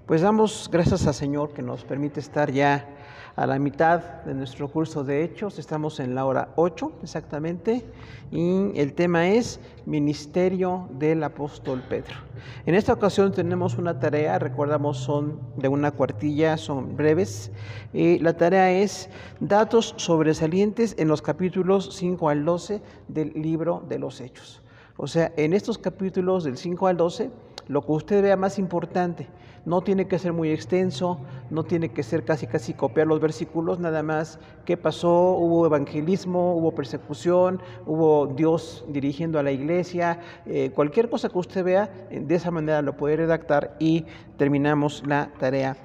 Pues damos gracias al Señor que nos permite estar ya a la mitad de nuestro curso de Hechos. Estamos en la hora 8 exactamente y el tema es Ministerio del Apóstol Pedro. En esta ocasión tenemos una tarea, recordamos son de una cuartilla, son breves. La tarea es datos sobresalientes en los capítulos 5 al 12 del libro de los Hechos. O sea, en estos capítulos del 5 al 12, lo que usted vea más importante. No tiene que ser muy extenso, no tiene que ser casi copiar los versículos, nada más qué pasó, hubo evangelismo, hubo persecución, hubo Dios dirigiendo a la iglesia, cualquier cosa que usted vea, de esa manera lo puede redactar y terminamos la tarea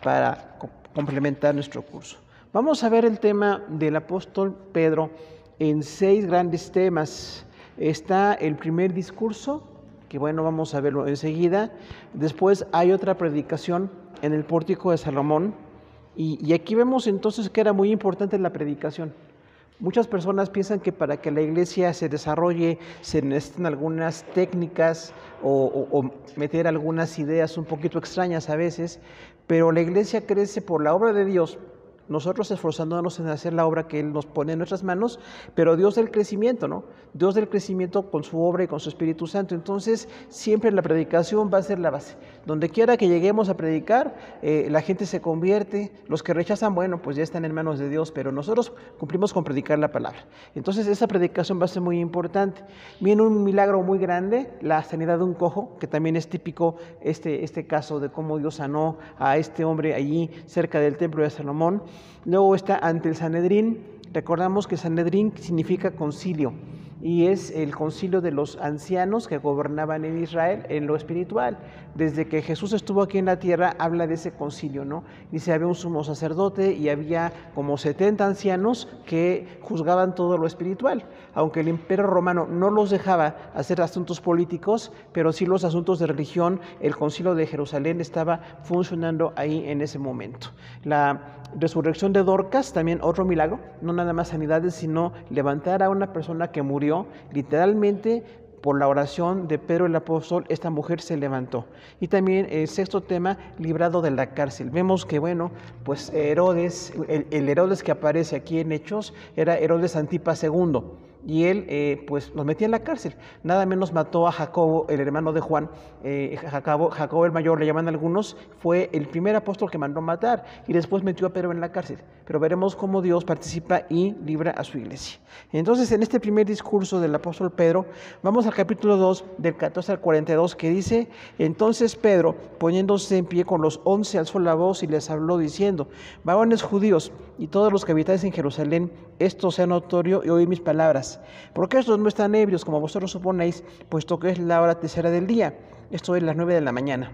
para complementar nuestro curso. Vamos a ver el tema del apóstol Pedro en 6 grandes temas. Está el primer discurso, que bueno, vamos a verlo enseguida. Después hay otra predicación en el pórtico de Salomón, y aquí vemos entonces que era muy importante la predicación. Muchas personas piensan que para que la iglesia se desarrolle se necesitan algunas técnicas o meter algunas ideas un poquito extrañas a veces, pero la iglesia crece por la obra de Dios, nosotros esforzándonos en hacer la obra que Él nos pone en nuestras manos, pero Dios del crecimiento, ¿no? Dios del crecimiento con su obra y con su Espíritu Santo. Entonces, siempre la predicación va a ser la base. Donde quiera que lleguemos a predicar, la gente se convierte. Los que rechazan, bueno, pues ya están en manos de Dios, pero nosotros cumplimos con predicar la palabra. Entonces, esa predicación va a ser muy importante. Viene un milagro muy grande, la sanidad de un cojo, que también es típico este caso de cómo Dios sanó a este hombre allí cerca del templo de Salomón. Luego está ante el Sanedrín. Recordamos que Sanedrín significa concilio y es el concilio de los ancianos que gobernaban en Israel en lo espiritual. Desde que Jesús estuvo aquí en la tierra habla de ese concilio, ¿no? Dice, había un sumo sacerdote y había como 70 ancianos que juzgaban todo lo espiritual. Aunque el imperio romano no los dejaba hacer asuntos políticos, pero sí los asuntos de religión, el concilio de Jerusalén estaba funcionando ahí en ese momento. La resurrección de Dorcas, también otro milagro, no nada más sanidades, sino levantar a una persona que murió, literalmente por la oración de Pedro el apóstol, esta mujer se levantó. Y también el sexto tema, librado de la cárcel. Vemos que, bueno, pues Herodes, el Herodes que aparece aquí en Hechos, era Herodes Antipas II. Y él pues los metía en la cárcel. Nada menos mató a Jacobo, el hermano de Juan. Jacobo el mayor, le llaman algunos, fue el primer apóstol que mandó matar y después metió a Pedro en la cárcel. Pero veremos cómo Dios participa y libra a su iglesia. Entonces, en este primer discurso del apóstol Pedro, vamos al capítulo 2, del 14 al 42, que dice: entonces Pedro, poniéndose en pie con los 11, alzó la voz y les habló diciendo: varones judíos y todos los que habitáis en Jerusalén, esto sea notorio y oíd mis palabras. Porque estos no están ebrios como vosotros suponéis, puesto que es la hora tercera del día, esto es las 9 de la mañana.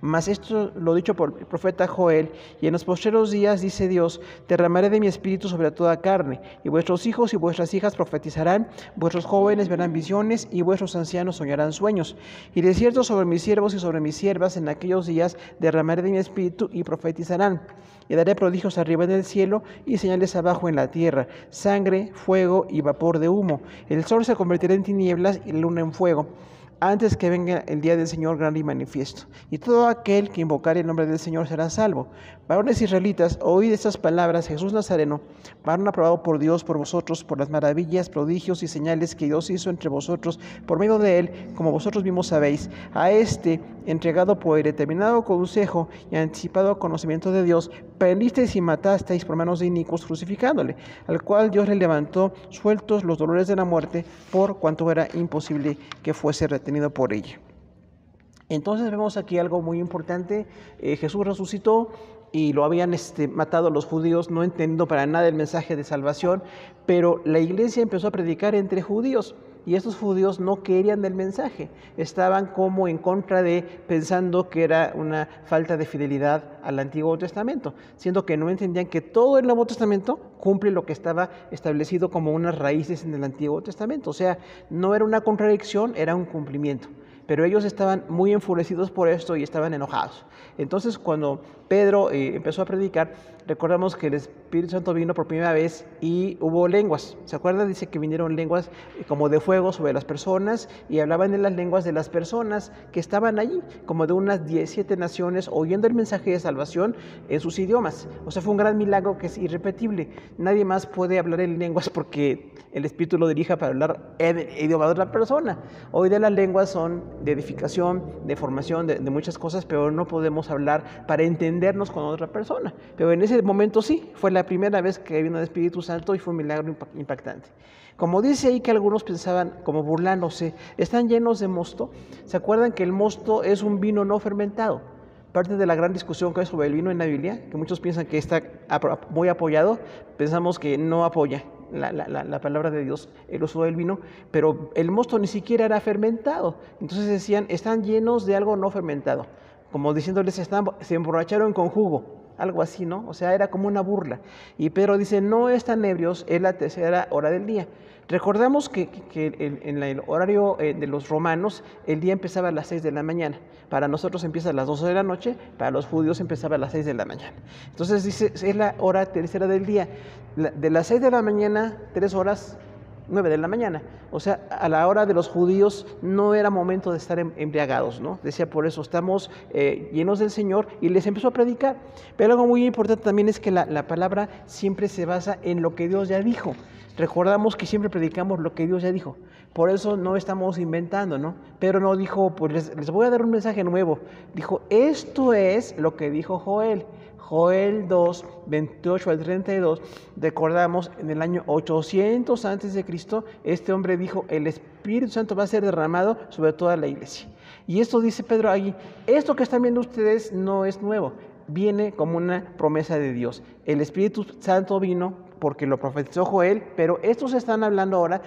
Mas esto lo dicho por el profeta Joel, y en los postreros días, dice Dios, derramaré de mi espíritu sobre toda carne, y vuestros hijos y vuestras hijas profetizarán, vuestros jóvenes verán visiones, y vuestros ancianos soñarán sueños. Y de cierto sobre mis siervos y sobre mis siervas en aquellos días derramaré de mi espíritu y profetizarán. Y daré prodigios arriba en el cielo y señales abajo en la tierra, sangre, fuego y vapor de humo. El sol se convertirá en tinieblas y la luna en fuego, antes que venga el día del Señor grande y manifiesto. Y todo aquel que invocare el nombre del Señor será salvo. Varones israelitas, oíd estas palabras: Jesús Nazareno, varón aprobado por Dios por vosotros, por las maravillas, prodigios y señales que Dios hizo entre vosotros, por medio de él, como vosotros mismos sabéis. A este, entregado por el determinado consejo y anticipado conocimiento de Dios, prendisteis y matasteis por manos de inicuos, crucificándole, al cual Dios le levantó, sueltos los dolores de la muerte, por cuanto era imposible que fuese retenido por ella. Entonces vemos aquí algo muy importante. Jesús resucitó y lo habían matado los judíos, no entendiendo para nada el mensaje de salvación, pero la iglesia empezó a predicar entre judíos. Y estos judíos no querían del mensaje, estaban como en contra de, pensando que era una falta de fidelidad al Antiguo Testamento, siendo que no entendían que todo el Nuevo Testamento cumple lo que estaba establecido como unas raíces en el Antiguo Testamento. O sea, no era una contradicción, era un cumplimiento. pero ellos estaban muy enfurecidos por esto y estaban enojados. Entonces, cuando Pedro empezó a predicar, recordamos que el Espíritu Santo vino por primera vez y hubo lenguas. ¿Se acuerdan? Dice que vinieron lenguas como de fuego sobre las personas y hablaban en las lenguas de las personas que estaban allí, como de unas 17 naciones, oyendo el mensaje de salvación en sus idiomas. O sea, fue un gran milagro que es irrepetible. Nadie más puede hablar en lenguas porque el Espíritu lo dirija para hablar en el idioma de otra persona. Hoy día las lenguas son de edificación, de formación, de muchas cosas, pero no podemos hablar para entendernos con otra persona. Pero en ese momento sí, fue la primera vez que vino el Espíritu Santo y fue un milagro impactante. Como dice ahí que algunos pensaban, como burlándose, están llenos de mosto. ¿Se acuerdan que el mosto es un vino no fermentado? Parte de la gran discusión que hay sobre el vino en la Biblia, que muchos piensan que está muy apoyado, pensamos que no apoya la palabra de Dios el uso del vino, pero el mosto ni siquiera era fermentado. Entonces decían, están llenos de algo no fermentado, como diciéndoles, se emborracharon con jugo, algo así, ¿no? O sea, era como una burla. Y Pedro dice, no están ebrios, es la tercera hora del día. Recordamos que en el horario de los romanos, el día empezaba a las 6 de la mañana. Para nosotros empieza a las 12 de la noche, para los judíos empezaba a las 6 de la mañana. Entonces dice, es la hora tercera del día. De las 6 de la mañana, 3 horas, 9 de la mañana. O sea, a la hora de los judíos no era momento de estar embriagados, ¿no? Decía, por eso estamos llenos del Señor, y les empezó a predicar. Pero algo muy importante también es que la palabra siempre se basa en lo que Dios ya dijo. Recordamos que siempre predicamos lo que Dios ya dijo. Por eso no estamos inventando, ¿no? Pedro no dijo, pues les voy a dar un mensaje nuevo. Dijo, esto es lo que dijo Joel. Joel 2, 28 al 32, recordamos en el año 800 antes de Cristo, este hombre dijo, el Espíritu Santo va a ser derramado sobre toda la iglesia. Y esto dice Pedro allí, esto que están viendo ustedes no es nuevo, viene como una promesa de Dios. El Espíritu Santo vino porque lo profetizó Joel, pero estos están hablando ahora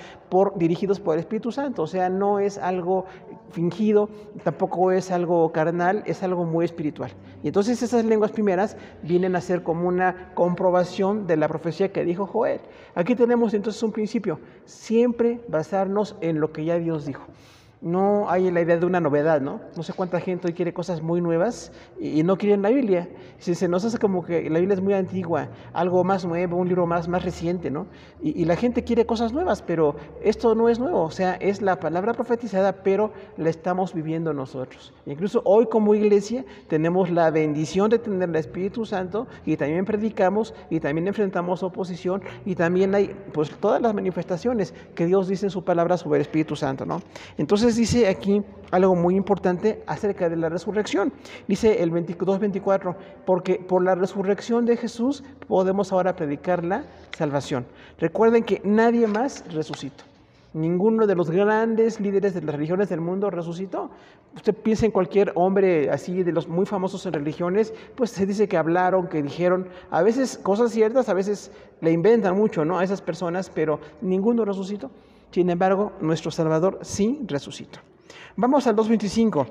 dirigidos por el Espíritu Santo, o sea, no es algo fingido, tampoco es algo carnal, es algo muy espiritual. Y entonces esas lenguas primeras vienen a ser como una comprobación de la profecía que dijo Joel. Aquí tenemos entonces un principio, siempre basarnos en lo que ya Dios dijo. No hay la idea de una novedad, ¿no? No sé cuánta gente hoy quiere cosas muy nuevas y no quieren la Biblia. Se nos hace como que la Biblia es muy antigua, algo más nuevo, un libro más reciente, ¿no? Y la gente quiere cosas nuevas, pero esto no es nuevo. O sea, es la palabra profetizada, pero la estamos viviendo nosotros. Incluso hoy como iglesia tenemos la bendición de tener el Espíritu Santo y también predicamos y también enfrentamos oposición y también hay pues todas las manifestaciones que Dios dice en su palabra sobre el Espíritu Santo, ¿no? Entonces dice aquí algo muy importante acerca de la resurrección. Dice el 22-24, porque por la resurrección de Jesús podemos ahora predicar la salvación. Recuerden que nadie más resucitó. Ninguno de los grandes líderes de las religiones del mundo resucitó. Usted piensa en cualquier hombre así de los muy famosos en religiones, pues se dice que hablaron, que dijeron, a veces cosas ciertas, a veces le inventan mucho, ¿no? A esas personas, pero ninguno resucitó. Sin embargo, nuestro Salvador sí resucitó. Vamos al 2:25,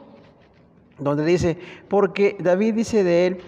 donde dice, porque David dice de él,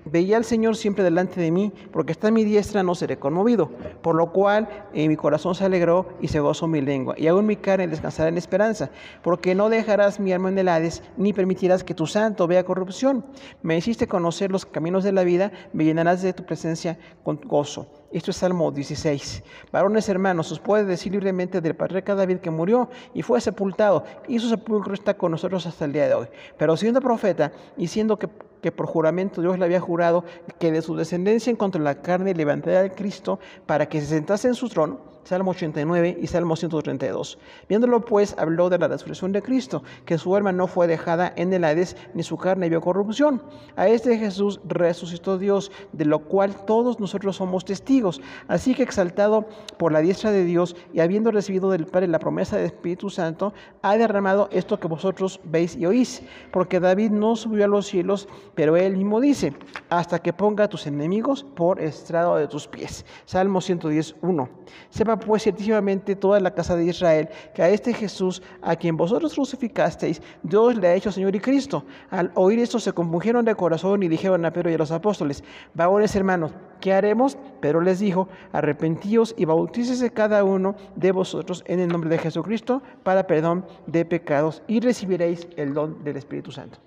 veía al Señor siempre delante de mí, porque está a mi diestra, no seré conmovido. Por lo cual mi corazón se alegró y se gozó mi lengua, y aún mi carne descansará en esperanza, porque no dejarás mi alma en el Hades, ni permitirás que tu santo vea corrupción. Me hiciste conocer los caminos de la vida, me llenarás de tu presencia con gozo. Esto es Salmo 16. Varones hermanos, os puede decir libremente del patriarca David que murió y fue sepultado, y su sepulcro está con nosotros hasta el día de hoy. Pero siendo profeta y siendo que por juramento Dios le había jurado que de su descendencia en cuanto a la carne levantaría al Cristo para que se sentase en su trono, Salmo 89 y Salmo 132. Viéndolo pues, habló de la resurrección de Cristo, que su alma no fue dejada en el Hades, ni su carne vio corrupción. A este Jesús resucitó Dios, de lo cual todos nosotros somos testigos. Así que exaltado por la diestra de Dios y habiendo recibido del Padre la promesa del Espíritu Santo, ha derramado esto que vosotros veis y oís. Porque David no subió a los cielos, pero él mismo dice, hasta que ponga a tus enemigos por estrado de tus pies. Salmo 110:1. Sepa sepa pues ciertísimamente toda la casa de Israel, que a este Jesús, a quien vosotros crucificasteis, Dios le ha hecho Señor y Cristo. Al oír esto se compungieron de corazón y dijeron a Pedro y a los apóstoles: varones hermanos, ¿qué haremos? Pedro les dijo: arrepentíos y bautícese cada uno de vosotros en el nombre de Jesucristo para perdón de pecados y recibiréis el don del Espíritu Santo.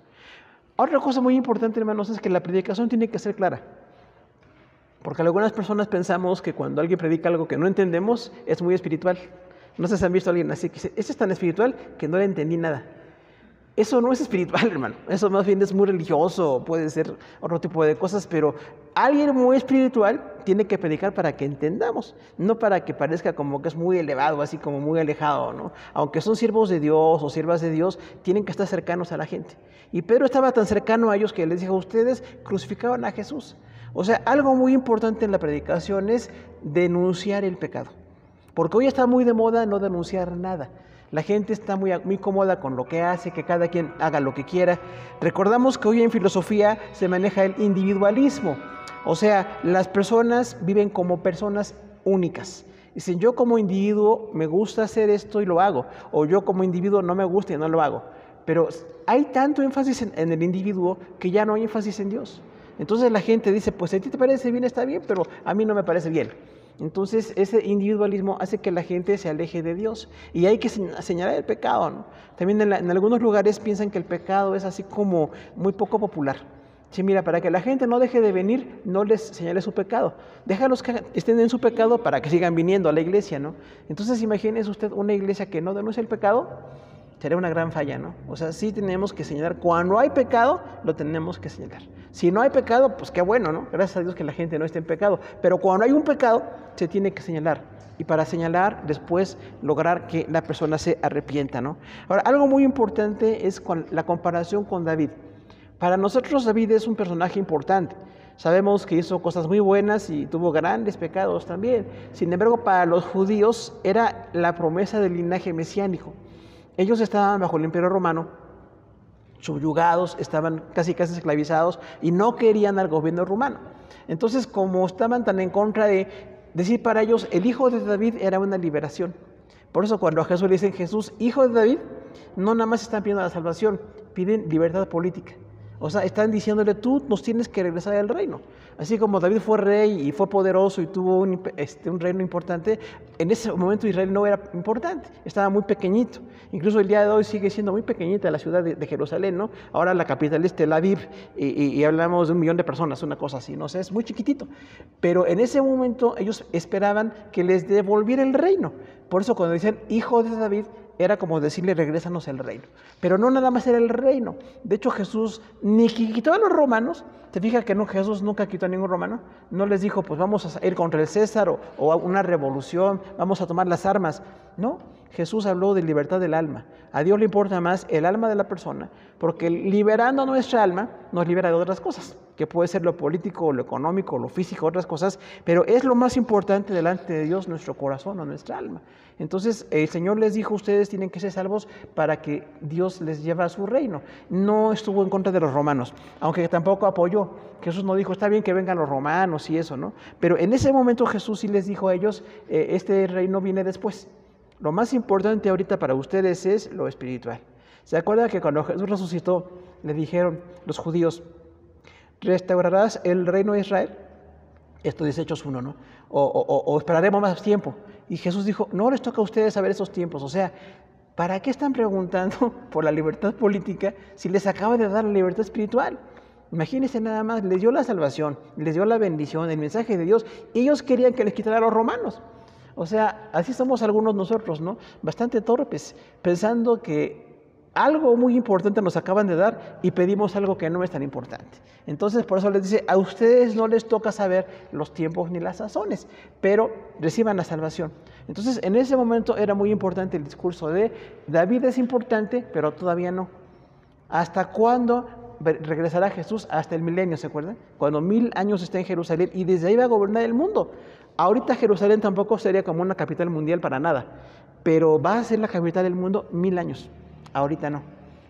Otra cosa muy importante, hermanos, es que la predicación tiene que ser clara. Porque algunas personas pensamos que cuando alguien predica algo que no entendemos, es muy espiritual. No sé si han visto a alguien así que dice: este es tan espiritual que no le entendí nada. Eso no es espiritual, hermano. Eso más bien es muy religioso, puede ser otro tipo de cosas, pero alguien muy espiritual tiene que predicar para que entendamos, no para que parezca como que es muy elevado, así como muy alejado, ¿no? Aunque son siervos de Dios o siervas de Dios, tienen que estar cercanos a la gente. Y Pedro estaba tan cercano a ellos que les dijo: ustedes crucificaban a Jesús. O sea, algo muy importante en la predicación es denunciar el pecado. Porque hoy está muy de moda no denunciar nada. La gente está muy cómoda con lo que hace, que cada quien haga lo que quiera. Recordamos que hoy en filosofía se maneja el individualismo. O sea, las personas viven como personas únicas. Dicen: yo como individuo me gusta hacer esto y lo hago. O yo como individuo no me gusta y no lo hago. Pero hay tanto énfasis en el individuo que ya no hay énfasis en Dios. Entonces la gente dice: pues si a ti te parece bien, está bien, pero a mí no me parece bien. Entonces ese individualismo hace que la gente se aleje de Dios y hay que señalar el pecado, ¿no? También en algunos lugares piensan que el pecado es así como muy poco popular. Sí, mira, para que la gente no deje de venir, no les señale su pecado. Déjalos que estén en su pecado para que sigan viniendo a la iglesia, ¿no? Entonces imagínese usted una iglesia que no denuncia el pecado, sería una gran falla, ¿no? O sea, sí tenemos que señalar. Cuando hay pecado, lo tenemos que señalar. Si no hay pecado, pues qué bueno, ¿no? Gracias a Dios que la gente no esté en pecado. Pero cuando hay un pecado, se tiene que señalar. Y para señalar, después lograr que la persona se arrepienta, ¿no? Ahora, algo muy importante es la comparación con David. Para nosotros David es un personaje importante. Sabemos que hizo cosas muy buenas y tuvo grandes pecados también. Sin embargo, para los judíos era la promesa del linaje mesiánico. Ellos estaban bajo el Imperio Romano, subyugados, estaban casi esclavizados y no querían al gobierno romano. Entonces, como estaban tan en contra de decir, para ellos el hijo de David era una liberación. Por eso cuando a Jesús le dicen: Jesús, hijo de David, no nada más están pidiendo la salvación, piden libertad política. O sea, están diciéndole: tú nos tienes que regresar al reino. Así como David fue rey y fue poderoso y tuvo un reino importante, en ese momento Israel no era importante, estaba muy pequeñito. Incluso el día de hoy sigue siendo muy pequeñita la ciudad de Jerusalén, ¿no? Ahora la capital es Tel Aviv y hablamos de 1 millón de personas, una cosa así, no sé, es muy chiquitito. Pero en ese momento ellos esperaban que les devolviera el reino. Por eso cuando dicen hijo de David, era como decirle: regrésanos el reino. Pero no nada más era el reino. De hecho, Jesús ni quitó a los romanos. ¿Se fija que no, Jesús nunca quitó a ningún romano? No les dijo: pues vamos a ir contra el César o a una revolución, vamos a tomar las armas. No, Jesús habló de libertad del alma. A Dios le importa más el alma de la persona, porque liberando nuestra alma nos libera de otras cosas, que puede ser lo político, lo económico, lo físico, otras cosas, pero es lo más importante delante de Dios, nuestro corazón o nuestra alma. Entonces el Señor les dijo: ustedes tienen que ser salvos para que Dios les lleve a su reino. No estuvo en contra de los romanos, aunque tampoco apoyó. Jesús no dijo: está bien que vengan los romanos y eso, ¿no? Pero en ese momento Jesús sí les dijo a ellos: este reino viene después. Lo más importante ahorita para ustedes es lo espiritual. ¿Se acuerdan que cuando Jesús resucitó, le dijeron los judíos: ¿restaurarás el reino de Israel? Esto dice Hechos 1, ¿no? O esperaremos más tiempo. Y Jesús dijo: no les toca a ustedes saber esos tiempos. O sea, ¿para qué están preguntando por la libertad política si les acaba de dar la libertad espiritual? Imagínense nada más, les dio la salvación, les dio la bendición, el mensaje de Dios. Y ellos querían que les quitara a los romanos. O sea, así somos algunos nosotros, ¿no? Bastante torpes, pensando que algo muy importante nos acaban de dar y pedimos algo que no es tan importante. Entonces, por eso les dice: a ustedes no les toca saber los tiempos ni las sazones, pero reciban la salvación. Entonces, en ese momento era muy importante el discurso de David es importante, pero todavía no. ¿Hasta cuándo regresará Jesús? Hasta el milenio, ¿se acuerdan? Cuando 1000 años esté en Jerusalén y desde ahí va a gobernar el mundo. Ahorita Jerusalén tampoco sería como una capital mundial para nada, pero va a ser la capital del mundo 1000 años. Ahorita no.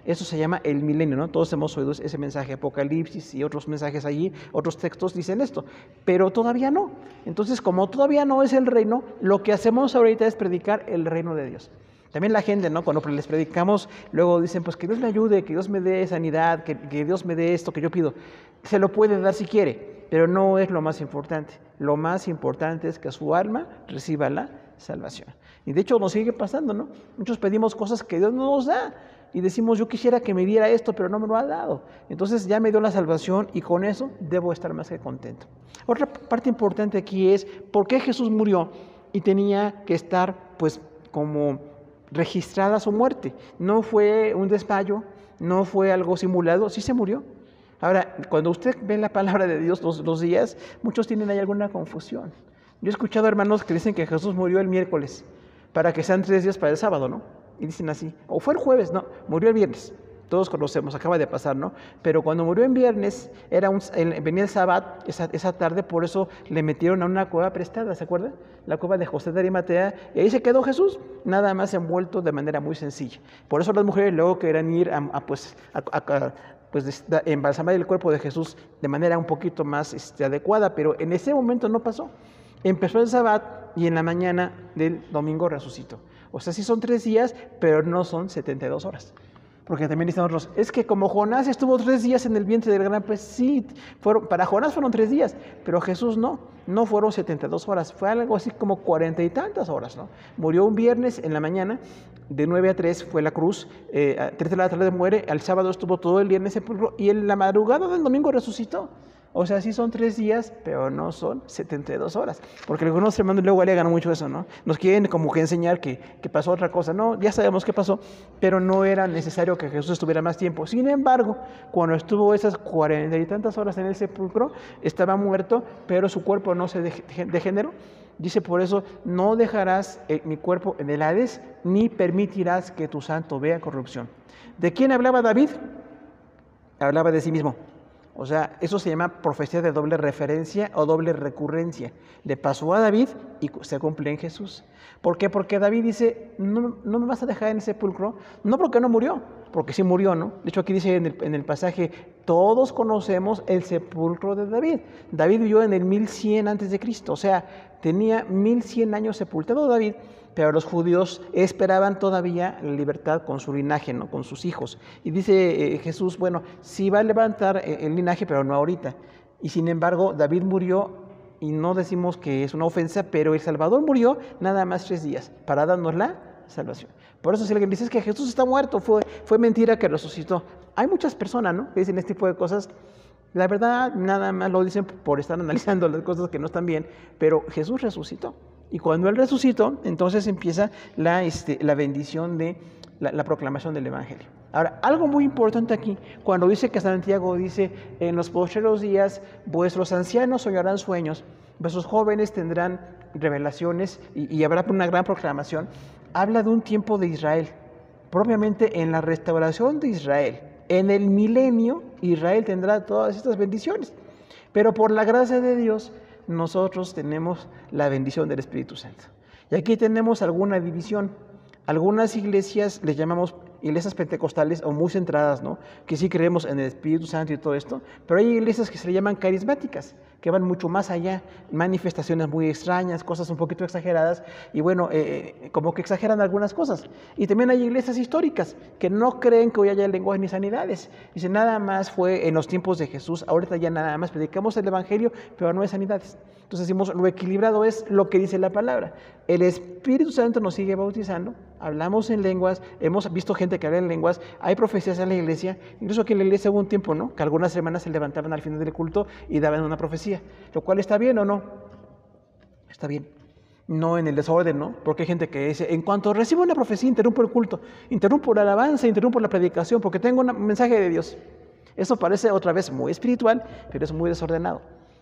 Eso se llama el milenio, ¿no? Todos hemos oído ese mensaje, Apocalipsis y otros mensajes allí, otros textos dicen esto, pero todavía no. Entonces, como todavía no es el reino, lo que hacemos ahorita es predicar el reino de Dios. También la gente, ¿no? Cuando les predicamos, luego dicen, pues que Dios me ayude, que Dios me dé sanidad, que Dios me dé esto que yo pido. Se lo puede dar si quiere, pero no es lo más importante. Lo más importante es que su alma reciba la salvación. Y de hecho nos sigue pasando, ¿no? Muchos pedimos cosas que Dios no nos da. Y decimos, yo quisiera que me diera esto, pero no me lo ha dado. Entonces ya me dio la salvación y con eso debo estar más que contento. Otra parte importante aquí es por qué Jesús murió y tenía que estar, pues, como registrada su muerte. No fue un desmayo, no fue algo simulado, sí se murió. Ahora, cuando usted ve la palabra de Dios los días, muchos tienen ahí alguna confusión. Yo he escuchado hermanos que dicen que Jesús murió el miércoles, para que sean 3 días para el sábado, ¿no? Y dicen así, o fue el jueves, no, murió el viernes. Todos conocemos, acaba de pasar, ¿no? Pero cuando murió en viernes, venía el sábado, esa tarde, por eso le metieron a una cueva prestada, ¿se acuerdan? La cueva de José de Arimatea, y ahí se quedó Jesús, nada más envuelto de manera muy sencilla. Por eso las mujeres luego querían ir embalsamar el cuerpo de Jesús de manera un poquito más adecuada, pero en ese momento no pasó. Empezó el sábado y en la mañana del domingo resucitó. O sea, sí son 3 días, pero no son 72 horas. Porque también dicen otros, es que como Jonás estuvo 3 días en el vientre del gran pez, sí, para Jonás fueron 3 días, pero Jesús no fueron 72 horas, fue algo así como 40 y tantas horas, ¿no? Murió un viernes en la mañana, de 9 a 3 fue la cruz, a 3 de la tarde muere, al sábado estuvo todo el día en el sepulcro y en la madrugada del domingo resucitó. O sea, sí son 3 días, pero no son 72 horas. Porque algunos hermanos luego alegan mucho eso, ¿no? Nos quieren como que enseñar que pasó otra cosa. No, ya sabemos qué pasó, pero no era necesario que Jesús estuviera más tiempo. Sin embargo, cuando estuvo esas 40 y tantas horas en el sepulcro, estaba muerto, pero su cuerpo no se degeneró. Dice por eso, no dejarás mi cuerpo en el Hades, ni permitirás que tu santo vea corrupción. ¿De quién hablaba David? Hablaba de sí mismo. O sea, eso se llama profecía de doble referencia o doble recurrencia. Le pasó a David y se cumple en Jesús. ¿Por qué? Porque David dice, no me vas a dejar en el sepulcro, no porque no murió, porque sí murió, ¿no? De hecho, aquí dice en el pasaje, todos conocemos el sepulcro de David. David vivió en el 1100 a.C., o sea, tenía 1100 años sepultado David, pero los judíos esperaban todavía la libertad con su linaje, ¿no? Con sus hijos. Y dice Jesús, bueno, sí va a levantar el linaje, pero no ahorita. Y sin embargo, David murió, y no decimos que es una ofensa, pero el Salvador murió nada más 3 días para darnos la salvación. Por eso si alguien dice que Jesús está muerto, fue mentira que resucitó. Hay muchas personas, ¿no?, que dicen este tipo de cosas. La verdad, nada más lo dicen por estar analizando las cosas que no están bien, pero Jesús resucitó. Y cuando Él resucitó, entonces empieza la bendición de la proclamación del Evangelio. Ahora, algo muy importante aquí, cuando dice que Santiago dice, en los postreros días, vuestros ancianos soñarán sueños, vuestros jóvenes tendrán revelaciones y habrá una gran proclamación, habla de un tiempo de Israel, propiamente en la restauración de Israel. En el milenio, Israel tendrá todas estas bendiciones, pero por la gracia de Dios, nosotros tenemos la bendición del Espíritu Santo. Y aquí tenemos alguna división. Algunas iglesias les llamamos iglesias pentecostales o muy centradas, ¿no?, que sí creemos en el Espíritu Santo y todo esto, pero hay iglesias que se le llaman carismáticas, que van mucho más allá, manifestaciones muy extrañas, cosas un poquito exageradas, y bueno, como que exageran algunas cosas. Y también hay iglesias históricas que no creen que hoy haya lenguaje ni sanidades. Dicen, nada más fue en los tiempos de Jesús, ahorita ya nada más predicamos el Evangelio, pero no hay sanidades. Entonces decimos, lo equilibrado es lo que dice la palabra. El Espíritu Santo nos sigue bautizando, hablamos en lenguas, hemos visto gente que habla en lenguas, hay profecías en la iglesia, incluso aquí en la iglesia hubo un tiempo, ¿no?, que algunas hermanas se levantaban al final del culto y daban una profecía, lo cual está bien o no, está bien, no en el desorden, ¿no? Porque hay gente que dice, en cuanto recibo una profecía, interrumpo el culto, interrumpo la alabanza, interrumpo la predicación, porque tengo un mensaje de Dios. Eso parece otra vez muy espiritual, pero es muy desordenado,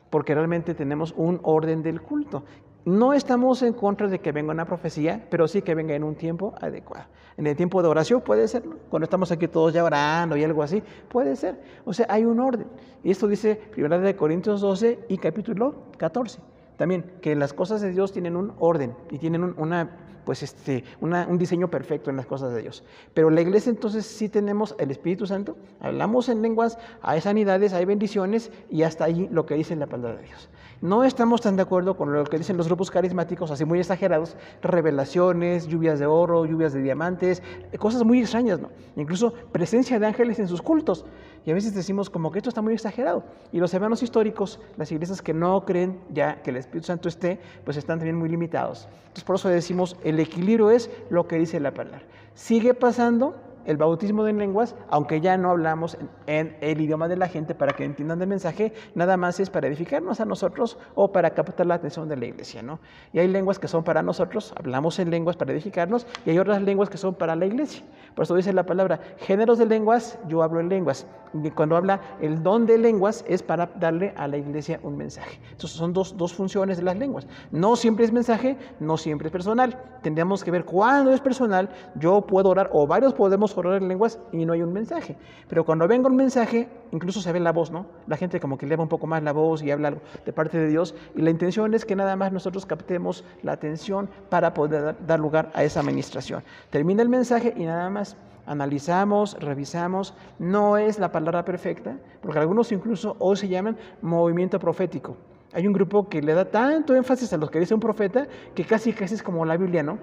porque realmente tenemos un orden del culto. No estamos en contra de que venga una profecía, pero sí que venga en un tiempo adecuado. En el tiempo de oración puede ser, ¿no?, cuando estamos aquí todos ya orando y algo así, puede ser. O sea, hay un orden. Y esto dice 1 Corintios 12 y capítulo 14. También, que las cosas de Dios tienen un orden y tienen una pues un diseño perfecto en las cosas de Dios. Pero la iglesia entonces sí tenemos el Espíritu Santo, hablamos en lenguas, hay sanidades, hay bendiciones y hasta ahí lo que dice la palabra de Dios. No estamos tan de acuerdo con lo que dicen los grupos carismáticos, así muy exagerados, revelaciones, lluvias de oro, lluvias de diamantes, cosas muy extrañas, ¿no? Incluso presencia de ángeles en sus cultos. Y a veces decimos como que esto está muy exagerado. Y los hermanos históricos, las iglesias que no creen ya que el Espíritu Santo esté, pues están también muy limitados. Entonces por eso decimos, el equilibrio es lo que dice la palabra. Sigue pasando el bautismo en lenguas, aunque ya no hablamos en el idioma de la gente para que entiendan el mensaje, nada más es para edificarnos a nosotros o para captar la atención de la iglesia, ¿no? Y hay lenguas que son para nosotros, hablamos en lenguas para edificarnos, y hay otras lenguas que son para la iglesia. Por eso dice la palabra, géneros de lenguas, yo hablo en lenguas. Y cuando habla el don de lenguas es para darle a la iglesia un mensaje. Entonces son dos funciones de las lenguas. No siempre es mensaje, no siempre es personal. Tendríamos que ver cuándo es personal. Yo puedo orar o varios podemos orar en lenguas y no hay un mensaje. Pero cuando venga un mensaje, incluso se ve la voz, ¿no? La gente como que eleva un poco más la voz y habla algo de parte de Dios. Y la intención es que nada más nosotros captemos la atención para poder dar lugar a esa administración. Termina el mensaje y nada más analizamos, revisamos. No es la palabra perfecta, porque algunos incluso hoy se llaman movimiento profético. Hay un grupo que le da tanto énfasis a lo que dice un profeta que casi es como la Biblia, ¿no?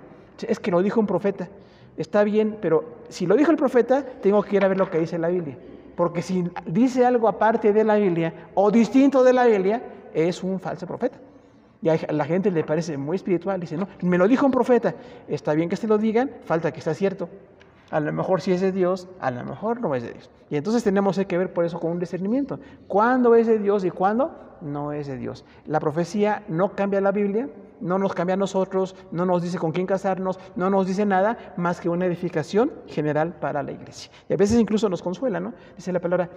Es que lo dijo un profeta. Está bien, pero si lo dijo el profeta, tengo que ir a ver lo que dice la Biblia. Porque si dice algo aparte de la Biblia o distinto de la Biblia, es un falso profeta. Y a la gente le parece muy espiritual. Dice, no, me lo dijo un profeta. Está bien que se lo digan, falta que sea cierto. A lo mejor sí es de Dios, a lo mejor no es de Dios. Y entonces tenemos que ver por eso con un discernimiento. ¿Cuándo es de Dios y cuándo no es de Dios? La profecía no cambia la Biblia, no nos cambia a nosotros, no nos dice con quién casarnos, no nos dice nada más que una edificación general para la iglesia. Y a veces incluso nos consuela, ¿no? Dice la palabra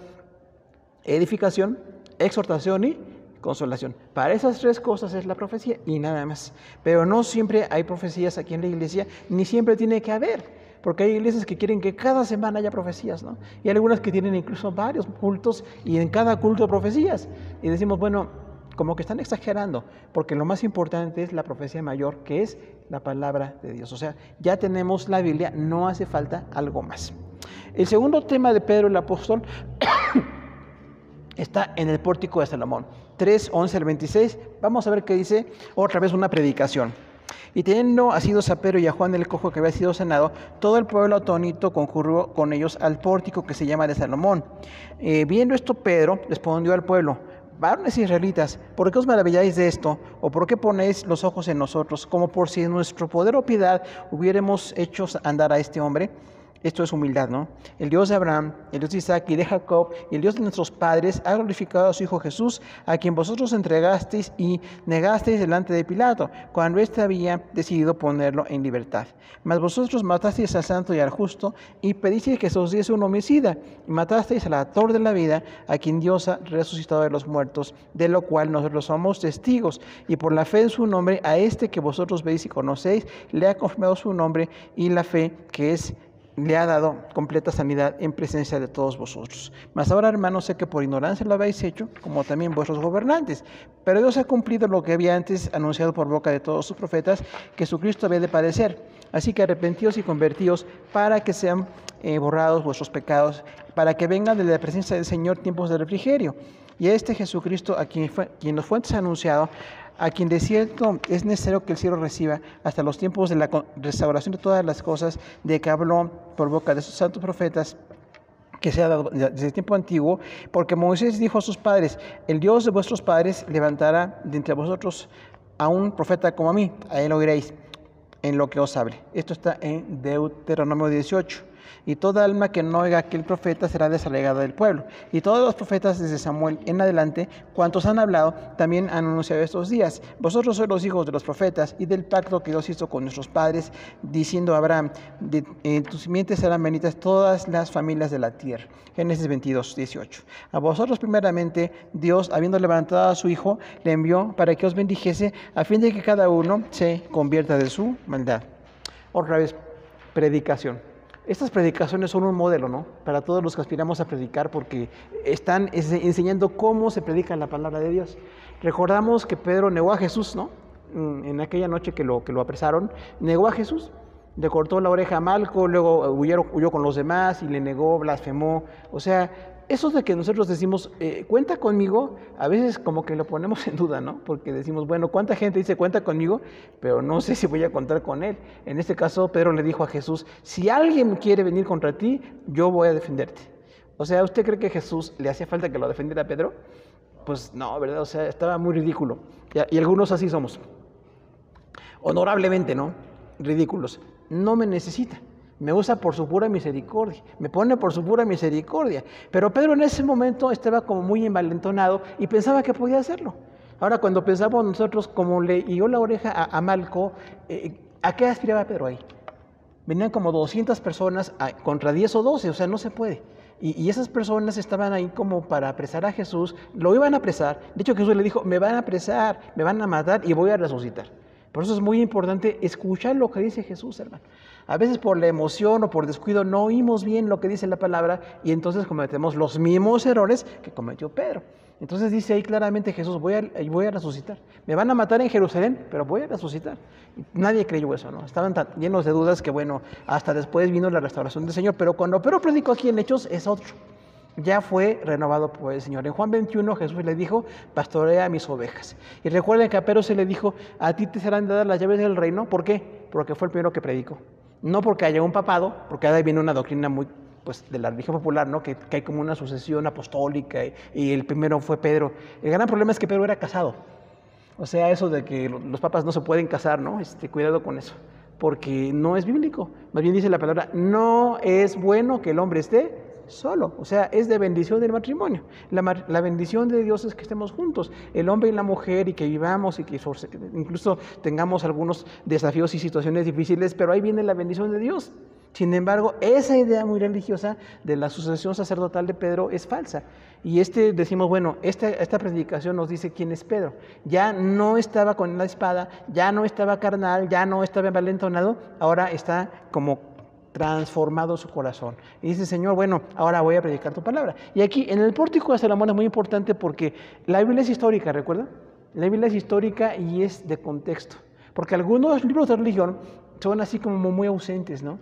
edificación, exhortación y consolación. Para esas tres cosas es la profecía y nada más. Pero no siempre hay profecías aquí en la iglesia, ni siempre tiene que haber. Porque hay iglesias que quieren que cada semana haya profecías, ¿no? Y hay algunas que tienen incluso varios cultos y en cada culto profecías. Y decimos, bueno, como que están exagerando, porque lo más importante es la profecía mayor, que es la palabra de Dios. O sea, ya tenemos la Biblia, no hace falta algo más. El segundo tema de Pedro el apóstol está en el pórtico de Salomón, 3:11 al 26. Vamos a ver qué dice otra vez una predicación. Y teniendo asidos a Pedro y a Juan el cojo que había sido sanado, todo el pueblo atónito concurrió con ellos al pórtico que se llama de Salomón. Viendo esto, Pedro respondió al pueblo: varones israelitas, ¿por qué os maravilláis de esto? ¿O por qué ponéis los ojos en nosotros, como por si en nuestro poder o piedad hubiéramos hecho andar a este hombre? Esto es humildad, ¿no? El Dios de Abraham, el Dios de Isaac y de Jacob, y el Dios de nuestros padres, ha glorificado a su Hijo Jesús, a quien vosotros entregasteis y negasteis delante de Pilato, cuando éste había decidido ponerlo en libertad. Mas vosotros matasteis al santo y al justo, y pedisteis que se os diese un homicida, y matasteis al autor de la vida, a quien Dios ha resucitado de los muertos, de lo cual nosotros somos testigos, y por la fe en su nombre, a este que vosotros veis y conocéis, le ha confirmado su nombre y la fe que le ha dado completa sanidad en presencia de todos vosotros. Mas ahora, hermanos, sé que por ignorancia lo habéis hecho, como también vuestros gobernantes. Pero Dios ha cumplido lo que había antes anunciado por boca de todos sus profetas, que Jesucristo había de padecer. Así que arrepentíos y convertíos para que sean borrados vuestros pecados, para que vengan de la presencia del Señor tiempos de refrigerio. Y a este Jesucristo, a quien nos fue antes anunciado, a quien de cierto es necesario que el cielo reciba hasta los tiempos de la restauración de todas las cosas, de que habló por boca de sus santos profetas, que se ha dado desde el tiempo antiguo, porque Moisés dijo a sus padres: el Dios de vuestros padres levantará de entre vosotros a un profeta como a mí, a él oiréis en lo que os hable. Esto está en Deuteronomio 18. Y toda alma que no oiga a aquel profeta será desalegada del pueblo. Y todos los profetas desde Samuel en adelante, cuantos han hablado, también han anunciado estos días. Vosotros sois los hijos de los profetas y del pacto que Dios hizo con nuestros padres, diciendo a Abraham: en tus simientes serán benditas todas las familias de la tierra. Génesis 22:18. A vosotros primeramente Dios, habiendo levantado a su Hijo, le envió para que os bendijese, a fin de que cada uno se convierta de su maldad. Otra vez, predicación. Estas predicaciones son un modelo, ¿no?, para todos los que aspiramos a predicar, porque están enseñando cómo se predica la palabra de Dios. Recordamos que Pedro negó a Jesús, ¿no? en aquella noche que lo apresaron, negó a Jesús. Le cortó la oreja a Malco, luego huyó con los demás y le negó, blasfemó. O sea, eso de que nosotros decimos, cuenta conmigo, a veces como que lo ponemos en duda, ¿no? Porque decimos, bueno, ¿cuánta gente dice cuenta conmigo? Pero no sé si voy a contar con él. En este caso, Pedro le dijo a Jesús, si alguien quiere venir contra ti, yo voy a defenderte. O sea, ¿usted cree que Jesús le hacía falta que lo defendiera a Pedro? Pues no, ¿verdad? O sea, estaba muy ridículo. Y algunos así somos. Honorablemente, ¿no? Ridículos. No me necesita. Me usa por su pura misericordia. Me pone por su pura misericordia. Pero Pedro en ese momento estaba como muy envalentonado y pensaba que podía hacerlo. Ahora, cuando pensamos nosotros, como le hirió la oreja a Malco, ¿a qué aspiraba Pedro ahí? Venían como 200 personas contra 10 o 12, o sea, no se puede. Y esas personas estaban ahí como para apresar a Jesús, lo iban a apresar. De hecho, Jesús le dijo, me van a apresar, me van a matar y voy a resucitar. Por eso es muy importante escuchar lo que dice Jesús, hermano. A veces por la emoción o por descuido no oímos bien lo que dice la palabra y entonces cometemos los mismos errores que cometió Pedro. Entonces dice ahí claramente Jesús, voy a resucitar. Me van a matar en Jerusalén, pero voy a resucitar. Nadie creyó eso, ¿no? Estaban tan llenos de dudas que, bueno, hasta después vino la restauración del Señor. Pero cuando Pedro predicó aquí en Hechos es otro. Ya fue renovado por el Señor. En Juan 21 Jesús le dijo, pastorea mis ovejas. Y recuerden que a Pedro se le dijo, a ti te serán dadas las llaves del reino. ¿Por qué? Porque fue el primero que predicó. No porque haya un papado, porque ahí viene una doctrina muy de la religión popular, ¿no? Que hay como una sucesión apostólica y el primero fue Pedro. El gran problema es que Pedro era casado. O sea, eso de que los papas no se pueden casar, ¿no? Cuidado con eso, porque no es bíblico. Más bien dice la palabra, no es bueno que el hombre esté solo. O sea, es de bendición del matrimonio. La bendición de Dios es que estemos juntos, el hombre y la mujer, y que vivamos y que incluso tengamos algunos desafíos y situaciones difíciles, pero ahí viene la bendición de Dios. Sin embargo, esa idea muy religiosa de la sucesión sacerdotal de Pedro es falsa. Y decimos, bueno, esta predicación nos dice quién es Pedro. Ya no estaba con la espada, ya no estaba carnal, ya no estaba envalentonado, ahora está como transformado su corazón. Y dice, Señor, bueno, ahora voy a predicar tu palabra. Y aquí, en el pórtico de Salomón es muy importante porque la Biblia es histórica, ¿recuerda? La Biblia es histórica y es de contexto. Porque algunos libros de religión son así como muy ausentes, ¿no?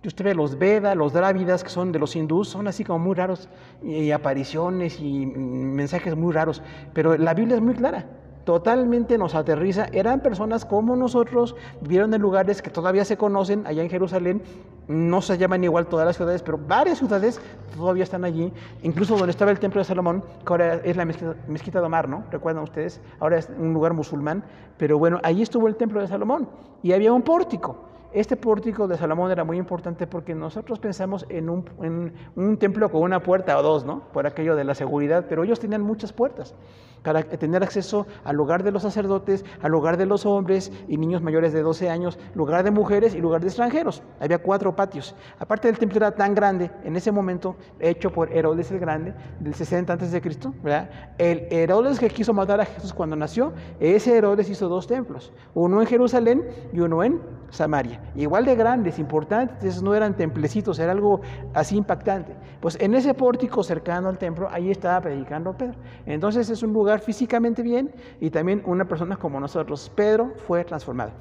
Usted ve los Vedas, los Drávidas, que son de los hindús, son así como muy raros, y apariciones y mensajes muy raros. Pero la Biblia es muy clara, totalmente nos aterriza. Eran personas como nosotros, vivieron en lugares que todavía se conocen, allá en Jerusalén. No se llaman igual todas las ciudades, pero varias ciudades todavía están allí. Incluso donde estaba el templo de Salomón, que ahora es la mezquita de Omar, ¿no? ¿Recuerdan ustedes? Ahora es un lugar musulmán. Pero bueno, allí estuvo el templo de Salomón y había un pórtico. Este pórtico de Salomón era muy importante porque nosotros pensamos en un templo con una puerta o dos, ¿no? Por aquello de la seguridad, pero ellos tenían muchas puertas para tener acceso al lugar de los sacerdotes, al lugar de los hombres y niños mayores de 12 años, lugar de mujeres y lugar de extranjeros. Había 4 patios. Aparte del templo era tan grande, en ese momento, hecho por Herodes el Grande, del 60 a.C., ¿verdad? El Herodes que quiso matar a Jesús cuando nació, ese Herodes hizo 2 templos, uno en Jerusalén y uno en Samaria. Igual de grandes, importantes, no eran templecitos, era algo así impactante. Pues en ese pórtico cercano al templo, ahí estaba predicando Pedro. Entonces es un lugar físicamente bien y también una persona como nosotros. Pedro fue transformado.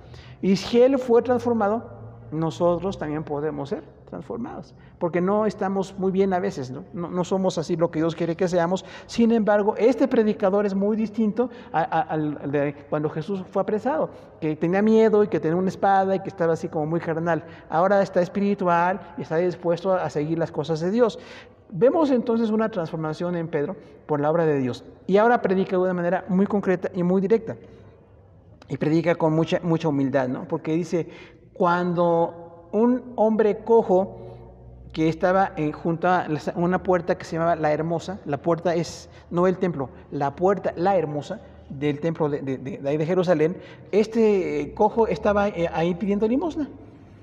Y si él fue transformado, nosotros también podemos ser transformados, porque no estamos muy bien a veces, no somos así lo que Dios quiere que seamos. Sin embargo, este predicador es muy distinto al de cuando Jesús fue apresado, que tenía miedo y que tenía una espada y que estaba así como muy carnal. Ahora está espiritual y está dispuesto a seguir las cosas de Dios. Vemos entonces una transformación en Pedro por la obra de Dios, y ahora predica de una manera muy concreta y muy directa, y predica con mucha humildad, ¿no? Porque dice, cuando un hombre cojo que estaba junto a una puerta que se llamaba La Hermosa, la puerta es, no el templo, la puerta La Hermosa del templo de ahí de Jerusalén, este cojo estaba ahí pidiendo limosna,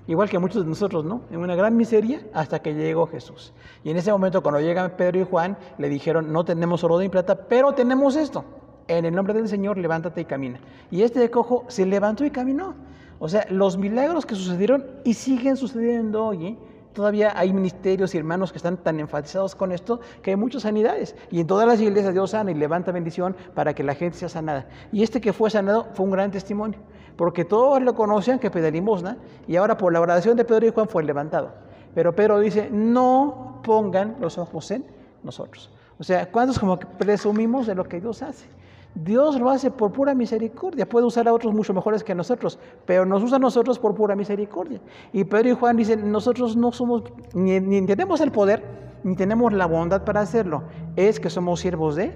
igual que muchos de nosotros, ¿no? En una gran miseria hasta que llegó Jesús. Y en ese momento, cuando llegan Pedro y Juan, le dijeron, no tenemos oro ni plata, pero tenemos esto. En el nombre del Señor, levántate y camina. Y este cojo se levantó y caminó. O sea, los milagros que sucedieron y siguen sucediendo hoy, todavía hay ministerios y hermanos que están tan enfatizados con esto que hay muchas sanidades. Y en todas las iglesias Dios sana y levanta bendición para que la gente sea sanada. Y este que fue sanado fue un gran testimonio, porque todos lo conocían que pedía limosna y ahora por la oración de Pedro y Juan fue levantado. Pero Pedro dice, no pongan los ojos en nosotros. O sea, ¿cuántos como que presumimos de lo que Dios hace? Dios lo hace por pura misericordia. Puede usar a otros mucho mejores que nosotros, pero nos usa a nosotros por pura misericordia. Y Pedro y Juan dicen, nosotros no somos, ni tenemos el poder, ni tenemos la bondad para hacerlo. Es que somos siervos de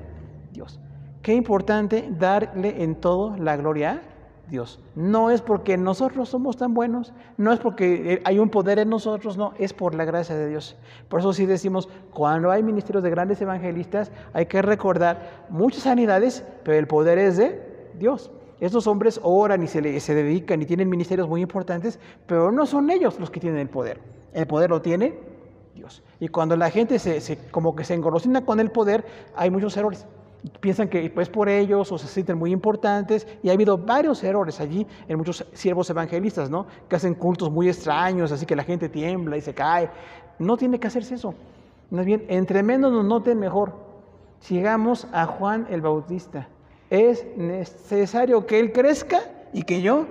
Dios. Qué importante darle en todo la gloria a Dios. No es porque nosotros somos tan buenos, no es porque hay un poder en nosotros, no, es por la gracia de Dios. Por eso sí decimos, cuando hay ministerios de grandes evangelistas, hay que recordar muchas sanidades, pero el poder es de Dios. Estos hombres oran y se dedican y tienen ministerios muy importantes, pero no son ellos los que tienen el poder lo tiene Dios. Y cuando la gente como que se engolosina con el poder, hay muchos errores. Piensan que es por ellos o se sienten muy importantes, y ha habido varios errores allí en muchos siervos evangelistas, ¿no? Que hacen cultos muy extraños, así que la gente tiembla y se cae. No tiene que hacerse eso. Más bien, entre menos nos noten, mejor. Sigamos a Juan el Bautista. Es necesario que él crezca y que yo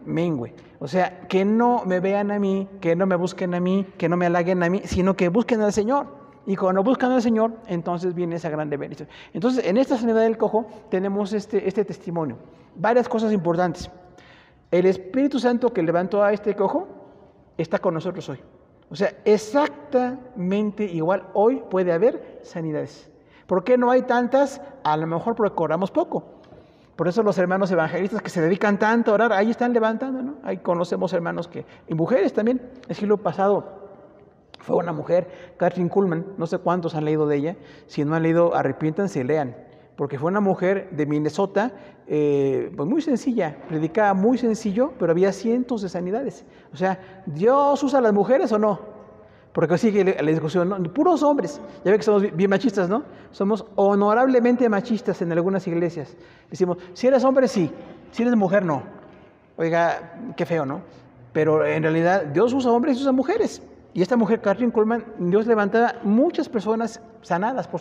mengüe. O sea, que no me vean a mí, que no me busquen a mí, que no me halaguen a mí, sino que busquen al Señor. Y cuando buscan al Señor, entonces viene esa grande bendición. Entonces, en esta sanidad del cojo tenemos este testimonio. Varias cosas importantes. El Espíritu Santo que levantó a este cojo está con nosotros hoy. O sea, exactamente igual hoy puede haber sanidades. ¿Por qué no hay tantas? A lo mejor porque oramos poco. Por eso los hermanos evangelistas que se dedican tanto a orar, ahí están levantando, ¿no? Ahí conocemos hermanos y mujeres también. El siglo pasado fue una mujer, Kathryn Kuhlman, no sé cuántos han leído de ella. Si no han leído, arrepiéntanse y lean, porque fue una mujer de Minnesota, pues muy sencilla, predicaba muy sencillo, pero había cientos de sanidades. O sea, ¿Dios usa a las mujeres o no? Porque sigue la discusión, ¿no? Puros hombres, ya ve que somos bien machistas, ¿no? Somos honorablemente machistas en algunas iglesias. Decimos, si eres hombre, sí, si eres mujer, no. Oiga, qué feo, ¿no? Pero en realidad Dios usa hombres y usa mujeres. Y esta mujer, Kathryn Kuhlman, Dios levantaba muchas personas sanadas por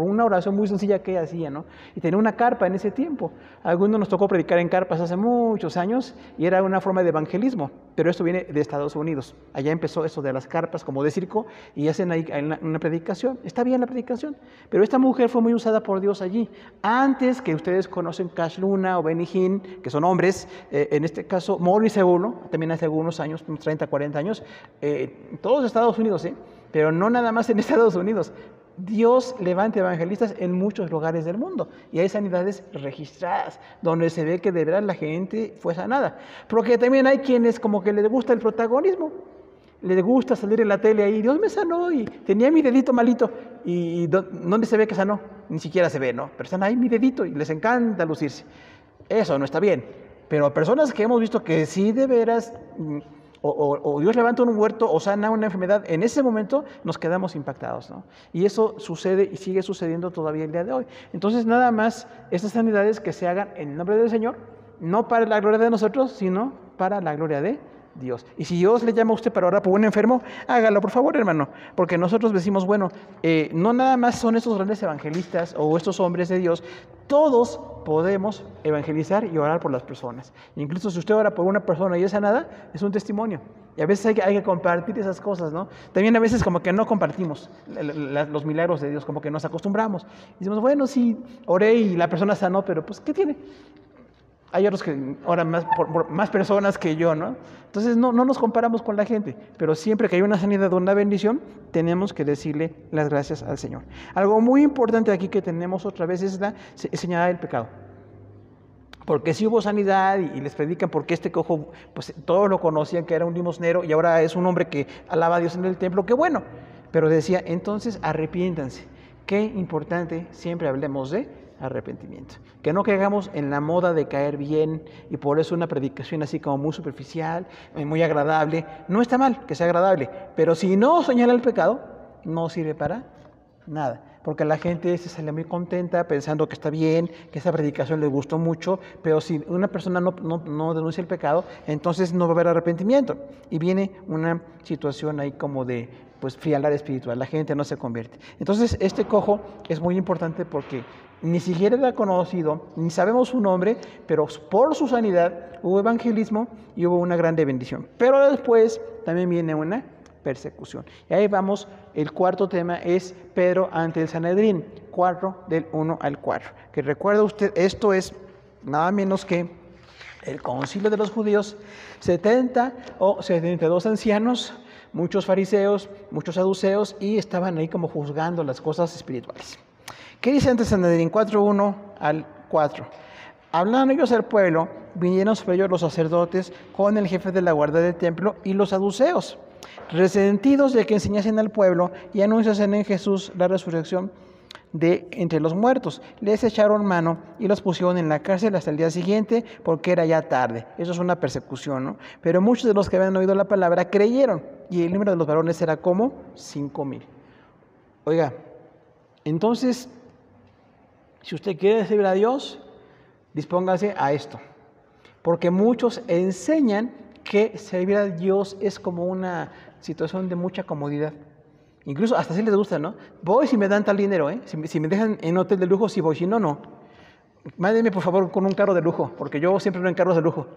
una oración muy sencilla que ella hacía, ¿no? Y tenía una carpa en ese tiempo. A algunos nos tocó predicar en carpas hace muchos años y era una forma de evangelismo, pero esto viene de Estados Unidos. Allá empezó eso de las carpas como de circo y hacen ahí una predicación. Está bien la predicación, pero esta mujer fue muy usada por Dios allí. Antes que ustedes conocen Cash Luna o Benny Hinn, que son hombres, en este caso Morris Eulo, también hace algunos años, 30, 40 años, todos Estados Unidos, pero no nada más en Estados Unidos. Dios levanta evangelistas en muchos lugares del mundo y hay sanidades registradas donde se ve que de verdad la gente fue sanada, porque también hay quienes como que les gusta el protagonismo, les gusta salir en la tele ahí, Dios me sanó y tenía mi dedito malito, y ¿dónde se ve que sanó? Ni siquiera se ve, ¿no? Pero están ahí mi dedito y les encanta lucirse. Eso no está bien, pero personas que hemos visto que sí de veras o Dios levanta un muerto o sana una enfermedad, en ese momento nos quedamos impactados, ¿no? Y eso sucede y sigue sucediendo todavía el día de hoy. Entonces, nada más, estas sanidades que se hagan en nombre del Señor, no para la gloria de nosotros, sino para la gloria de Dios. Y si Dios le llama a usted para orar por un enfermo, hágalo, por favor, hermano, porque nosotros decimos, bueno, no nada más son estos grandes evangelistas o estos hombres de Dios, todos podemos evangelizar y orar por las personas. Incluso si usted ora por una persona y es sanada, es un testimonio. Y a veces hay que compartir esas cosas, ¿no? También a veces como que no compartimos los milagros de Dios, como que nos acostumbramos. Y decimos, bueno, sí, oré y la persona sanó, pero pues, ¿qué tiene? Hay otros que oran por más personas que yo, ¿no? Entonces no nos comparamos con la gente, pero siempre que hay una sanidad o una bendición, tenemos que decirle las gracias al Señor. Algo muy importante aquí que tenemos otra vez es la señal del pecado. Porque si hubo sanidad y les predican porque este cojo, pues todos lo conocían que era un limosnero y ahora es un hombre que alaba a Dios en el templo, qué bueno. Pero decía, entonces arrepiéntanse. Qué importante, siempre hablemos de arrepentimiento. Que no caigamos en la moda de caer bien y por eso una predicación así como muy superficial, muy agradable. No está mal que sea agradable, pero si no señala el pecado, no sirve para nada. porque la gente se sale muy contenta pensando que está bien, que esa predicación les gustó mucho, pero si una persona no denuncia el pecado, entonces no va a haber arrepentimiento. Y viene una situación ahí como de pues frialdad espiritual, la gente no se convierte. Entonces este cojo es muy importante porque ni siquiera era conocido, ni sabemos su nombre, pero por su sanidad hubo evangelismo y hubo una grande bendición. Pero después también viene una persecución. Y ahí vamos, el cuarto tema es Pedro ante el Sanedrín, 4 del 1 al 4. Que recuerda usted, esto es nada menos que el concilio de los judíos, 70 o 72 ancianos, muchos fariseos, muchos saduceos, y estaban ahí como juzgando las cosas espirituales. ¿Qué dice ante el Sanedrín? 4:1 al 4. Hablando ellos al pueblo, vinieron sobre ellos los sacerdotes con el jefe de la guardia del templo y los saduceos, resentidos de que enseñasen al pueblo y anunciasen en Jesús la resurrección de entre los muertos. Les echaron mano y los pusieron en la cárcel hasta el día siguiente porque era ya tarde. Eso es una persecución, ¿no? Pero muchos de los que habían oído la palabra creyeron y el número de los varones era como 5,000. Oiga, entonces, si usted quiere servir a Dios, dispóngase a esto. Porque muchos enseñan que servir a Dios es como una situación de mucha comodidad. Incluso hasta si les gusta, ¿no? Voy si me dan tal dinero, ¿eh? Si me dejan en hotel de lujo, sí voy. Si no, no. Mándenme, por favor, con un carro de lujo, porque yo siempre ando en carros de lujo.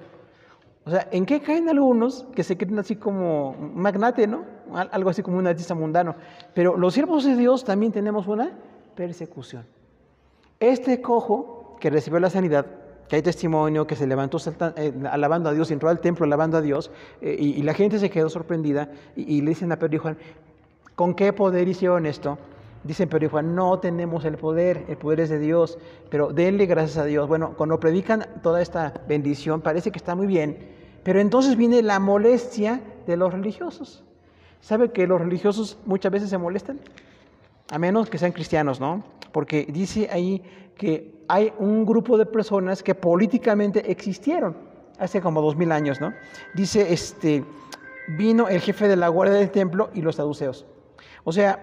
O sea, ¿en qué caen algunos que se creen así como un magnate, ¿no? Algo así como un artista mundano. Pero los siervos de Dios también tenemos una persecución. Este cojo que recibió la sanidad, que hay testimonio, que se levantó alabando a Dios, entró al templo alabando a Dios, y la gente se quedó sorprendida, y le dicen a Pedro y Juan, ¿con qué poder hicieron esto? Dicen Pedro y Juan, no tenemos el poder es de Dios, pero denle gracias a Dios. Bueno, cuando predican toda esta bendición, parece que está muy bien, pero entonces viene la molestia de los religiosos. ¿Sabe que los religiosos muchas veces se molestan? A menos que sean cristianos, ¿no? Porque dice ahí que hay un grupo de personas que políticamente existieron hace como 2000 años, ¿no? Dice, vino el jefe de la guardia del templo y los saduceos. O sea,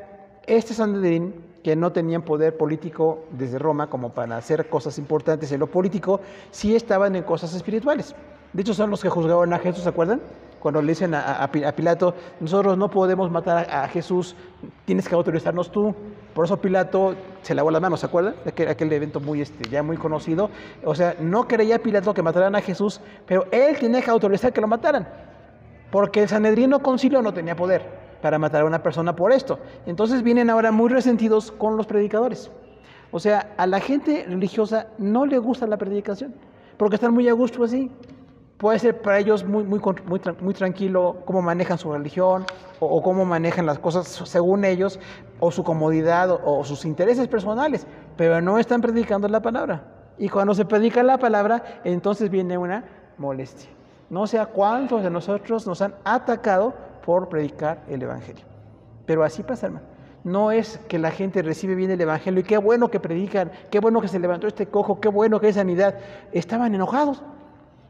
este Sanedrín, que no tenían poder político desde Roma como para hacer cosas importantes en lo político, sí estaban en cosas espirituales. De hecho, son los que juzgaron a Jesús, ¿se acuerdan? Cuando le dicen a Pilato, nosotros no podemos matar a Jesús, tienes que autorizarnos tú. Por eso Pilato se lavó las manos, ¿se acuerdan? Aquel evento muy, ya muy conocido. O sea, no creía Pilato que mataran a Jesús, pero él tenía que autorizar que lo mataran, porque el Sanedrín concilio no tenía poder para matar a una persona por esto. Entonces vienen ahora muy resentidos con los predicadores. O sea, a la gente religiosa no le gusta la predicación, porque están muy a gusto así. Puede ser para ellos muy tranquilo cómo manejan su religión o cómo manejan las cosas según ellos, o su comodidad o sus intereses personales, pero no están predicando la palabra. Y cuando se predica la palabra, entonces viene una molestia. No sé a cuántos de nosotros nos han atacado por predicar el Evangelio. Pero así pasa, hermano. No es que la gente recibe bien el Evangelio y qué bueno que predican, qué bueno que se levantó este cojo, qué bueno que hay sanidad. Estaban enojados.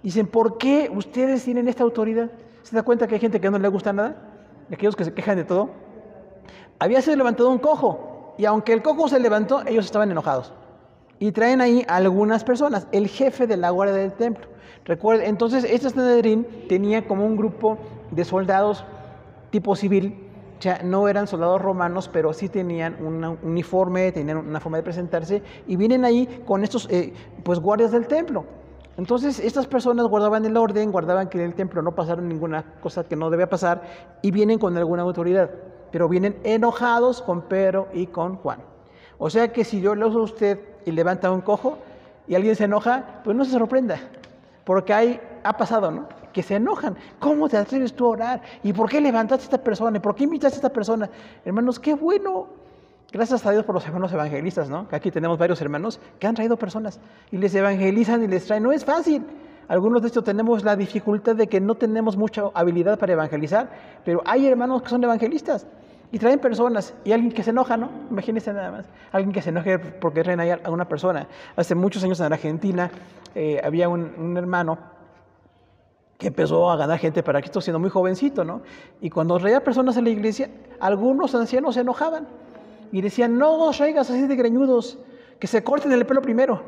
Dicen, ¿por qué ustedes tienen esta autoridad? ¿Se da cuenta que hay gente que no le gusta nada? Aquellos que se quejan de todo. Había sido levantado un cojo, y aunque el cojo se levantó, ellos estaban enojados. Y traen ahí a algunas personas, el jefe de la guardia del templo. Recuerden, entonces este Sanedrín tenía como un grupo de soldados tipo civil, o sea, no eran soldados romanos, pero sí tenían un uniforme, tenían una forma de presentarse, y vienen ahí con estos pues guardias del templo. Entonces estas personas guardaban el orden, guardaban que en el templo no pasara ninguna cosa que no debía pasar, y vienen con alguna autoridad, pero vienen enojados con Pedro y con Juan. O sea que si yo le uso a usted y levanta un cojo y alguien se enoja, pues no se sorprenda, porque ha pasado, ¿no? Que se enojan. ¿Cómo te atreves tú a orar? ¿Y por qué levantaste a esta persona? ¿Y por qué invitaste a esta persona? Hermanos, qué bueno. Gracias a Dios por los hermanos evangelistas, ¿no? Que aquí tenemos varios hermanos que han traído personas y les evangelizan y les traen. No es fácil. Algunos de estos tenemos la dificultad de que no tenemos mucha habilidad para evangelizar, pero hay hermanos que son evangelistas y traen personas, y alguien que se enoja, ¿no? Imagínense nada más. Alguien que se enoje porque traen ahí a una persona. Hace muchos años en Argentina había un hermano que empezó a ganar gente para Cristo siendo muy jovencito, ¿no? Y cuando traía personas a la iglesia, algunos ancianos se enojaban. y decían, no os traigas así de greñudos, que se corten el pelo primero.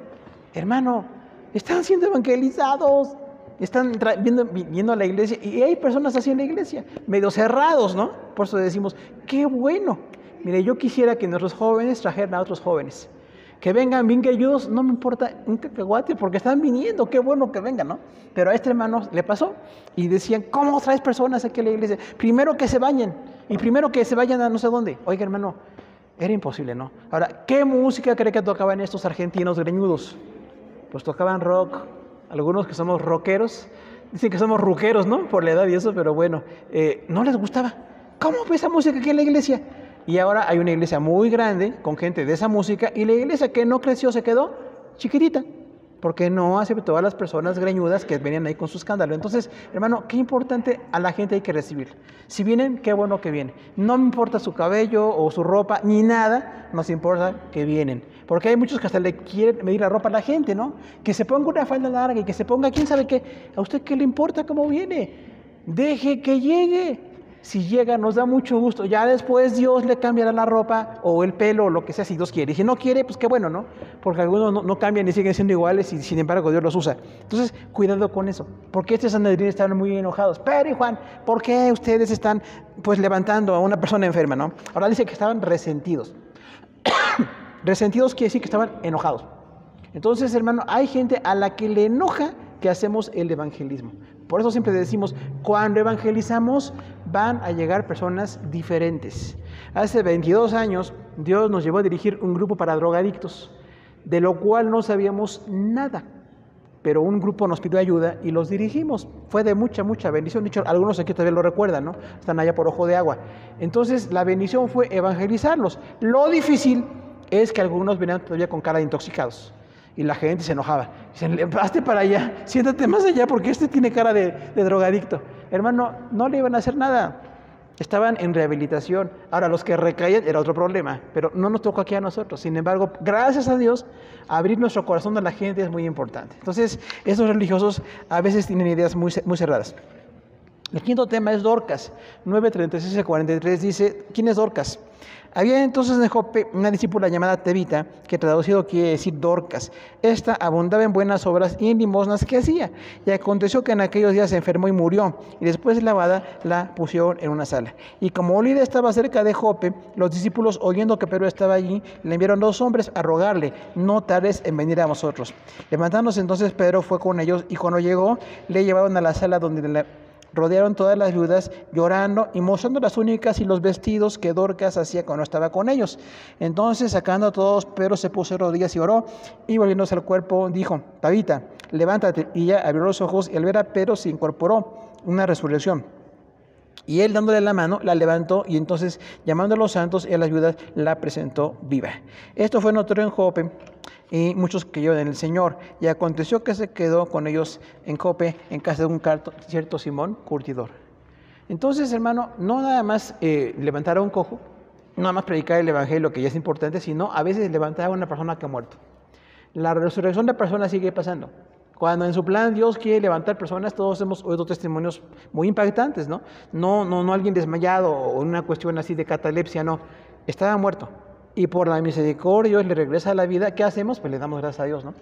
Hermano, están siendo evangelizados, están viendo a la iglesia, y hay personas así en la iglesia, medio cerrados, ¿no? Por eso decimos, qué bueno. Mire, yo quisiera que nuestros jóvenes trajeran a otros jóvenes, que vengan bien greñudos, no me importa un cacahuate, porque están viniendo, qué bueno que vengan, ¿no? Pero a este hermano le pasó, y decían, ¿cómo traes personas aquí a la iglesia? Primero que se bañen, y primero que se vayan a no sé dónde. Oiga, hermano, era imposible, ¿no? Ahora, ¿qué música cree que tocaban estos argentinos greñudos? Pues tocaban rock. Algunos que somos rockeros, dicen que somos ruqueros, ¿no? Por la edad y eso, pero bueno, no les gustaba. ¿Cómo fue esa música aquí en la iglesia? Y ahora hay una iglesia muy grande con gente de esa música, y la iglesia que no creció se quedó chiquitita, porque no aceptó a las personas greñudas que venían ahí con su escándalo. Entonces, hermano, qué importante, a la gente hay que recibir. Si vienen, qué bueno que vienen. No me importa su cabello o su ropa, ni nada, nos importa que vienen. Porque hay muchos que hasta le quieren medir la ropa a la gente, ¿no? Que se ponga una falda larga y que se ponga, quién sabe qué. ¿A usted qué le importa cómo viene? Deje que llegue. Si llega, nos da mucho gusto. Ya después Dios le cambiará la ropa o el pelo o lo que sea, si Dios quiere. Y si no quiere, pues qué bueno, ¿no? Porque algunos no cambian y siguen siendo iguales, y sin embargo Dios los usa. Entonces, cuidado con eso. Porque estos sanedrín están muy enojados. Pero, Juan, ¿por qué ustedes están pues levantando a una persona enferma, no? Ahora dice que estaban resentidos. Resentidos quiere decir que estaban enojados. Entonces, hermano, hay gente a la que le enoja que hacemos el evangelismo. Por eso siempre decimos, cuando evangelizamos van a llegar personas diferentes. Hace 22 años Dios nos llevó a dirigir un grupo para drogadictos, de lo cual no sabíamos nada. Pero un grupo nos pidió ayuda y los dirigimos. Fue de mucha, mucha bendición. Dicho, algunos aquí todavía lo recuerdan, ¿no? Están allá por Ojo de Agua. Entonces, la bendición fue evangelizarlos. Lo difícil es que algunos venían todavía con cara de intoxicados. Y la gente se enojaba. Dicen, hazte para allá, siéntate más allá porque este tiene cara de drogadicto. Hermano, no le iban a hacer nada. Estaban en rehabilitación. Ahora, los que recaían era otro problema, pero no nos tocó aquí a nosotros. Sin embargo, gracias a Dios, abrir nuestro corazón a la gente es muy importante. Entonces, estos religiosos a veces tienen ideas muy cerradas. El quinto tema es Dorcas. 9:36-43 dice, ¿quién es Dorcas? Había entonces en Jope una discípula llamada Tabita, que traducido quiere decir Dorcas. Esta abundaba en buenas obras y en limosnas que hacía. Y aconteció que en aquellos días se enfermó y murió, y después de lavada la pusieron en una sala. Y como Lida estaba cerca de Jope, los discípulos, oyendo que Pedro estaba allí, le enviaron 2 hombres a rogarle, no tardes en venir a vosotros. Levantándose entonces Pedro fue con ellos, y cuando llegó, le llevaron a la sala donde rodearon todas las viudas llorando y mostrando las túnicas y los vestidos que Dorcas hacía cuando estaba con ellos. Entonces, sacando a todos, Pedro se puso de rodillas y oró, y volviéndose al cuerpo dijo, Tabita, levántate. Y ella abrió los ojos, y al ver a Pedro se incorporó una resurrección. Y él, dándole la mano, la levantó, y entonces, llamando a los santos y a las viudas, la presentó viva. Esto fue notorio en Jope, y muchos creyeron en el Señor. Y aconteció que se quedó con ellos en Jope, en casa de un cierto Simón, curtidor. Entonces, hermano, no nada más levantar a un cojo, no nada más predicar el evangelio, que ya es importante, sino a veces levantar a una persona que ha muerto. La resurrección de personas sigue pasando. Cuando en su plan Dios quiere levantar personas, todos hemos oído testimonios muy impactantes, ¿no? No alguien desmayado o una cuestión así de catalepsia, no. Estaba muerto. Y por la misericordia Dios le regresa a la vida. ¿Qué hacemos? Pues le damos gracias a Dios, ¿no?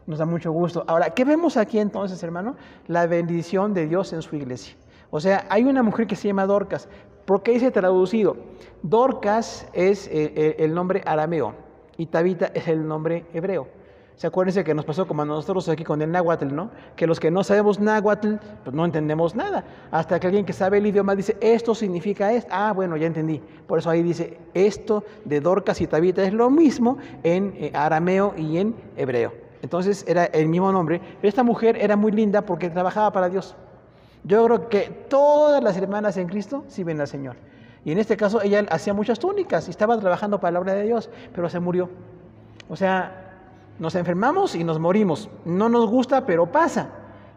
Nos da mucho gusto. Ahora, ¿qué vemos aquí entonces, hermano? La bendición de Dios en su iglesia. O sea, hay una mujer que se llama Dorcas. ¿Por qué dice traducido? Dorcas es el nombre arameo y Tabita es el nombre hebreo. ¿Se acuérdense que nos pasó como a nosotros aquí con el náhuatl, ¿no? Que los que no sabemos náhuatl, pues no entendemos nada. Hasta que alguien que sabe el idioma dice, esto significa esto. Ah, bueno, ya entendí. Por eso ahí dice, esto de Dorcas y Tabita es lo mismo en arameo y en hebreo. Entonces era el mismo nombre. Pero esta mujer era muy linda porque trabajaba para Dios. Yo creo que todas las hermanas en Cristo sirven al Señor. Y en este caso ella hacía muchas túnicas y estaba trabajando para la obra de Dios, pero se murió. O sea, nos enfermamos y nos morimos. No nos gusta, pero pasa.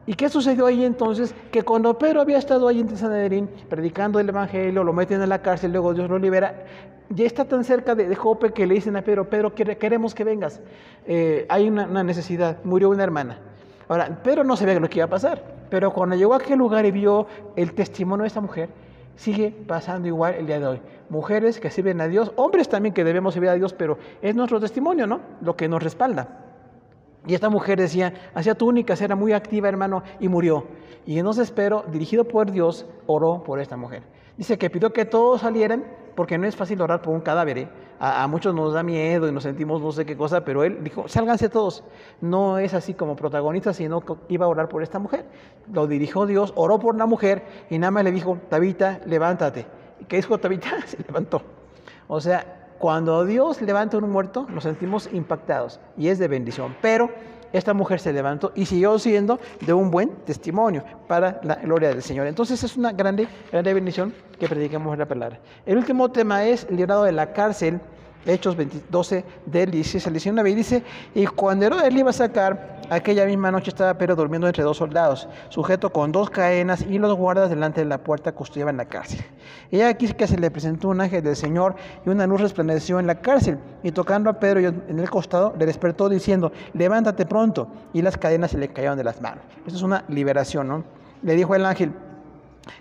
¿Y qué sucedió ahí entonces? Que cuando Pedro había estado ahí en Sanedrín predicando el evangelio, lo meten en la cárcel, luego Dios lo libera. Ya está tan cerca de Jope que le dicen a Pedro, Pedro, queremos que vengas. Hay una necesidad, murió una hermana. Ahora, Pedro no sabía lo que iba a pasar, pero cuando llegó a aquel lugar y vio el testimonio de esta mujer, Sigue pasando igual el día de hoy. Mujeres que sirven a Dios, hombres también que debemos servir a Dios, pero es nuestro testimonio, ¿no? Lo que nos respalda. Y esta mujer decía, hacía túnicas, era muy activa, hermano, y murió. Y entonces Pedro, dirigido por Dios, oró por esta mujer. Dice que pidió que todos salieran, porque no es fácil orar por un cadáver, ¿eh? A muchos nos da miedo y nos sentimos no sé qué cosa, pero él dijo, sálganse todos. No es así como protagonista, sino que iba a orar por esta mujer. Lo dirigió Dios, oró por la mujer y nada más le dijo, Tabita, levántate. ¿Y qué dijo Tabita? Se levantó. O sea, cuando Dios levanta a un muerto, nos sentimos impactados y es de bendición. Pero esta mujer se levantó y siguió siendo de un buen testimonio para la gloria del Señor. Entonces es una grande bendición que prediquemos la palabra. El último tema es librado de la cárcel. Hechos 12, del 16 al 19, y dice, y cuando Herodes le iba a sacar, aquella misma noche estaba Pedro durmiendo entre dos soldados, sujeto con 2 cadenas, y los guardas delante de la puerta custodiaban la cárcel. Y aquí que se le presentó un ángel del Señor, y una luz resplandeció en la cárcel, y tocando a Pedro en el costado, le despertó diciendo, levántate pronto, y las cadenas se le cayeron de las manos. Eso es una liberación, ¿no? Le dijo el ángel,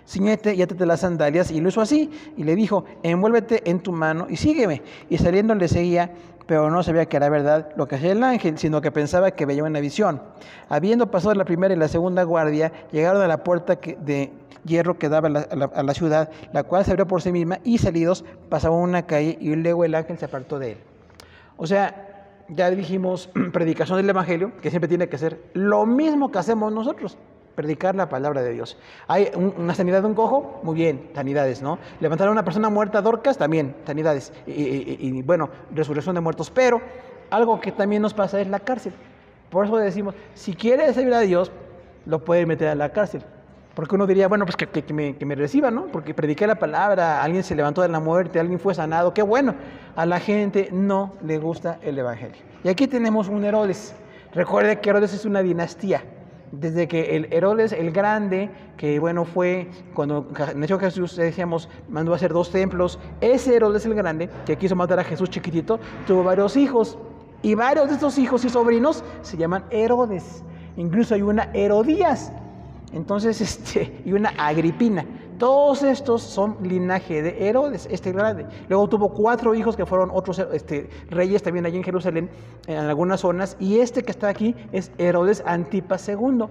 ciñete y átate las sandalias, y lo hizo así, y le dijo, envuélvete en tu mano y sígueme. Y saliendo le seguía, pero no sabía que era verdad lo que hacía el ángel, sino que pensaba que veía una visión. Habiendo pasado la primera y la segunda guardia, llegaron a la puerta de hierro que daba a la ciudad, la cual se abrió por sí misma, y salidos pasaban una calle, y luego el ángel se apartó de él. O sea, ya dijimos, predicación del evangelio, que siempre tiene que ser lo mismo que hacemos nosotros. Predicar la palabra de Dios. Hay una sanidad de un cojo, muy bien, sanidades, ¿no? Levantar a una persona muerta, Dorcas, también, sanidades. Y bueno, resurrección de muertos. Pero algo que también nos pasa es la cárcel. Por eso decimos, si quiere servir a Dios, lo puede meter a la cárcel. Porque uno diría, bueno, pues que me reciba, ¿no? Porque prediqué la palabra, alguien se levantó de la muerte, alguien fue sanado, qué bueno. A la gente no le gusta el evangelio. Y aquí tenemos un Herodes. Recuerde que Herodes es una dinastía. Desde que el Herodes el Grande, que bueno fue cuando nació Jesús, decíamos, mandó a hacer 2 templos, ese Herodes el Grande, que quiso matar a Jesús chiquitito, tuvo varios hijos, y varios de estos hijos y sobrinos se llaman Herodes. Incluso hay una Herodías, entonces y una Agripina. Todos estos son linaje de Herodes, Grande. Luego tuvo 4 hijos que fueron otros reyes también allí en Jerusalén, en algunas zonas. Y que está aquí es Herodes Antipas II,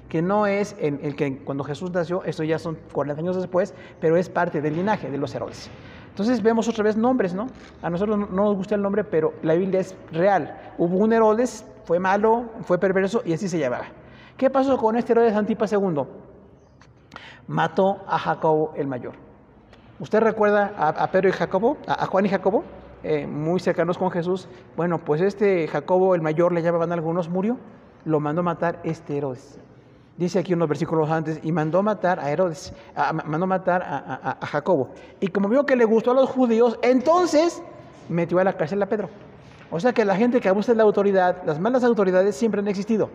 que no es el que cuando Jesús nació, esto ya son 40 años después, pero es parte del linaje de los Herodes. Entonces vemos otra vez nombres, ¿no? A nosotros no nos gusta el nombre, pero la Biblia es real. Hubo un Herodes, fue malo, fue perverso y así se llamaba. ¿Qué pasó con Herodes Antipas II? Mató a Jacobo el mayor. ¿Usted recuerda a Pedro y Jacobo, a Juan y Jacobo, muy cercanos con Jesús? Bueno, pues Jacobo el mayor, le llamaban algunos, murió. Lo mandó matar Herodes. Dice aquí unos versículos antes, y mandó matar a Herodes, mandó matar a Jacobo. Y como vio que le gustó a los judíos, entonces metió a la cárcel a Pedro. O sea que la gente que abusa de la autoridad, las malas autoridades siempre han existido.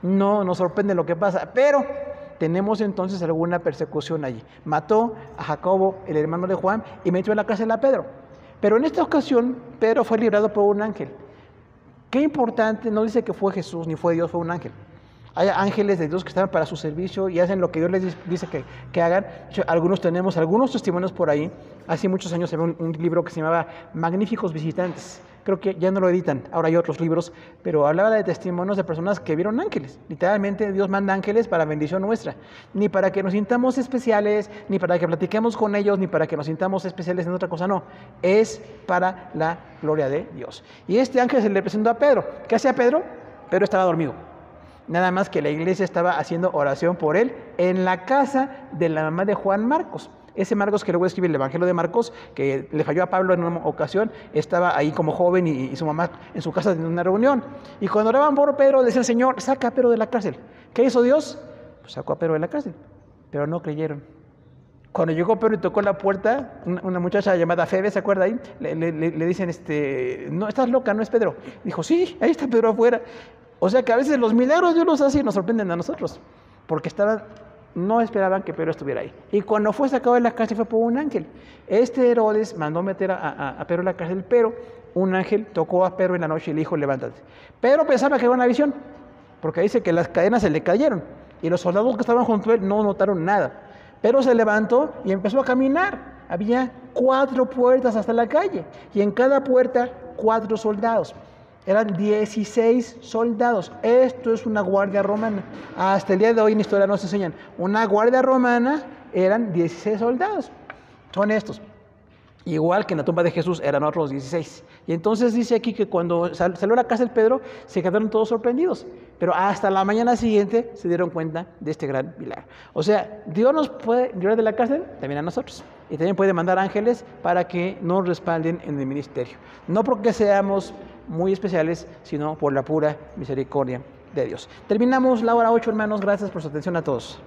No nos sorprende lo que pasa, pero tenemos entonces alguna persecución allí. Mató a Jacobo, el hermano de Juan, y metió en la cárcel a Pedro. Pero en esta ocasión, Pedro fue librado por un ángel. Qué importante, no dice que fue Jesús ni fue Dios, fue un ángel. Hay ángeles de Dios que están para su servicio y hacen lo que Dios les dice que hagan. Algunos tenemos algunos testimonios por ahí. Hace muchos años se ve un libro que se llamaba Magníficos Visitantes. Creo que ya no lo editan, ahora hay otros libros, pero hablaba de testimonios de personas que vieron ángeles. Literalmente Dios manda ángeles para bendición nuestra. Ni para que nos sintamos especiales, ni para que platiquemos con ellos, ni para que nos sintamos especiales en otra cosa, no. Es para la gloria de Dios. Y este ángel se le presentó a Pedro. ¿Qué hacía Pedro? Pedro estaba dormido. Nada más que la iglesia estaba haciendo oración por él en la casa de la mamá de Juan Marcos. Ese Marcos que luego escribe el Evangelio de Marcos, que le falló a Pablo en una ocasión, estaba ahí como joven y su mamá en su casa en una reunión. Y cuando oraban por Pedro, decía el Señor, saca a Pedro de la cárcel. ¿Qué hizo Dios? Pues sacó a Pedro de la cárcel, pero no creyeron. Cuando llegó Pedro y tocó la puerta, una muchacha llamada Febe, ¿se acuerda ahí? Le dicen, no, estás loca, no es Pedro. Dijo, sí, ahí está Pedro afuera. O sea que a veces los milagros Dios los hace y nos sorprenden a nosotros, porque no esperaban que Pedro estuviera ahí. Y cuando fue sacado de la cárcel fue por un ángel. Herodes mandó meter a Pedro en la cárcel, pero un ángel tocó a Pedro en la noche y le dijo, levántate. Pedro pensaba que era una visión, porque dice que las cadenas se le cayeron, y los soldados que estaban junto a él no notaron nada. Pero se levantó y empezó a caminar. Había 4 puertas hasta la calle y en cada puerta 4 soldados. Eran 16 soldados. Esto es una guardia romana. Hasta el día de hoy en historia nos enseñan. Una guardia romana eran 16 soldados. Son estos. Igual que en la tumba de Jesús eran otros 16. Y entonces dice aquí que cuando salió a la casa de Pedro, se quedaron todos sorprendidos. Pero hasta la mañana siguiente se dieron cuenta de este gran milagro. O sea, Dios nos puede librar de la cárcel, también a nosotros. Y también puede mandar ángeles para que nos respalden en el ministerio. No porque seamos muy especiales, sino por la pura misericordia de Dios. Terminamos la hora 8, hermanos. Gracias por su atención a todos.